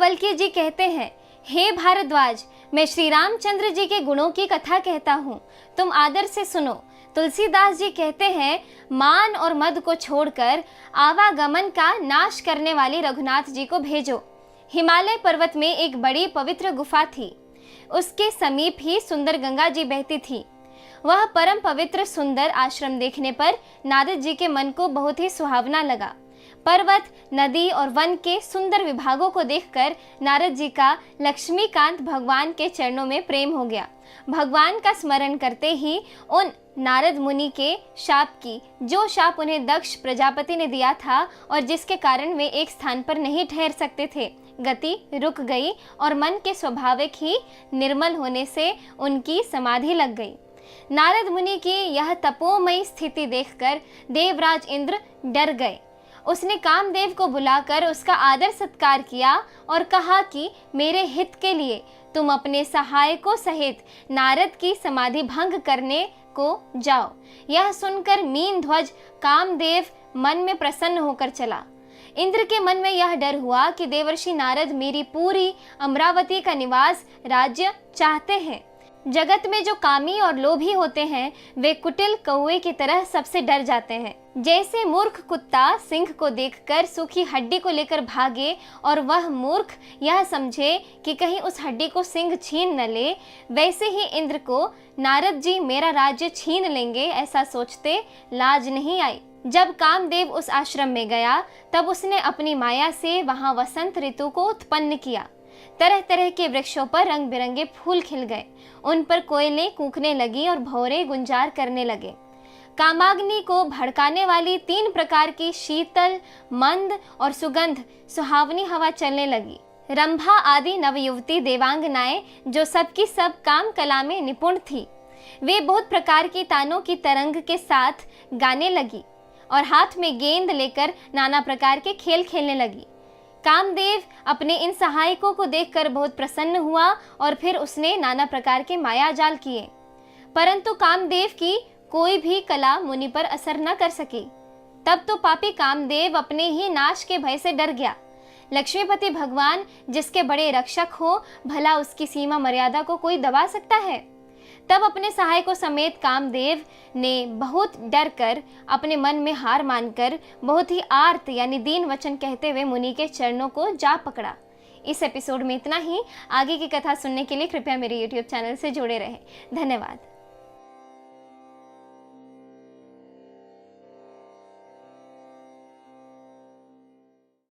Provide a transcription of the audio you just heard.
याज्ञवल्क्य जी कहते हैं, हे भारद्वाज, मैं श्री रामचंद्र जी के गुणों की कथा कहता हूँ, तुम आदर से सुनो। तुलसीदास जी कहते हैं, मान और मद को छोड़कर आवागमन का नाश करने वाले रघुनाथ जी को भेजो। हिमालय पर्वत में एक बड़ी पवित्र गुफा थी। उसके समीप ही सुंदर गंगा जी बहती थी। वह परम पवित्र सुंदर आश्रम देखने पर नारद जी के मन को बहुत ही सुहावना लगा। पर्वत, नदी और वन के सुंदर विभागों को देखकर नारद जी का लक्ष्मीकांत भगवान के चरणों में प्रेम हो गया। भगवान का स्मरण करते ही उन नारद मुनि के शाप की, जो शाप उन्हें दक्ष प्रजापति ने दिया था और जिसके कारण वे एक स्थान पर नहीं ठहर सकते थे, गति रुक गई और मन के स्वाभाविक ही निर्मल होने से उनकी समाधि लग गई। नारद मुनि की यह तपोमयी स्थिति देखकर देवराज इंद्र डर गए। उसने कामदेव को बुलाकर उसका आदर सत्कार किया और कहा कि मेरे हित के लिए तुम अपने सहायकों सहित नारद की समाधि भंग करने को जाओ। यह सुनकर मीन ध्वज कामदेव मन में प्रसन्न होकर चला। इंद्र के मन में यह डर हुआ कि देवर्षि नारद मेरी पूरी अमरावती का निवास राज्य चाहते हैं। जगत में जो कामी और लोभी होते हैं वे कुटिल कौवे की तरह सबसे डर जाते हैं। जैसे मूर्ख कुत्ता सिंह को देखकर सूखी हड्डी को लेकर भागे और वह मूर्ख यह समझे कि कहीं उस हड्डी को सिंह छीन न ले, वैसे ही इंद्र को नारद जी मेरा राज्य छीन लेंगे ऐसा सोचते लाज नहीं आई। जब कामदेव उस आश्रम में गया तब उसने अपनी माया से वहां वसंत ऋतु को उत्पन्न किया। तरह तरह के वृक्षों पर रंग बिरंगे फूल खिल गए। उन पर कोयलें कूकने लगी और भौरे गुंजार करने लगे। कामाग्नि को भड़काने वाली 3 प्रकार की शीतल, मंद और सुगंध सुहावनी हवा चलने लगी। रंभा आदि नवयुवती देवांगनाएं जो सबकी सब काम कला में निपुण थी, वे बहुत प्रकार की तानों की तरंग के साथ गाने लगी और हाथ में गेंद लेकर नाना प्रकार के खेल खेलने लगी। कामदेव अपने इन सहायकों को देखकर बहुत प्रसन्न हुआ और फिर उसने नाना प्रकार के माया जाल किए, परंतु कामदेव की कोई भी कला मुनि पर असर न कर सकी। तब तो पापी कामदेव अपने ही नाश के भय से डर गया। लक्ष्मीपति भगवान जिसके बड़े रक्षक हो, भला उसकी सीमा मर्यादा को कोई दबा सकता है। तब अपने सहायकों समेत कामदेव ने बहुत डर कर अपने मन में हार मानकर बहुत ही आर्त यानी दीन वचन कहते हुए मुनि के चरणों को जा पकड़ा। इस एपिसोड में इतना ही। आगे की कथा सुनने के लिए कृपया मेरे YouTube चैनल से जुड़े रहें। धन्यवाद।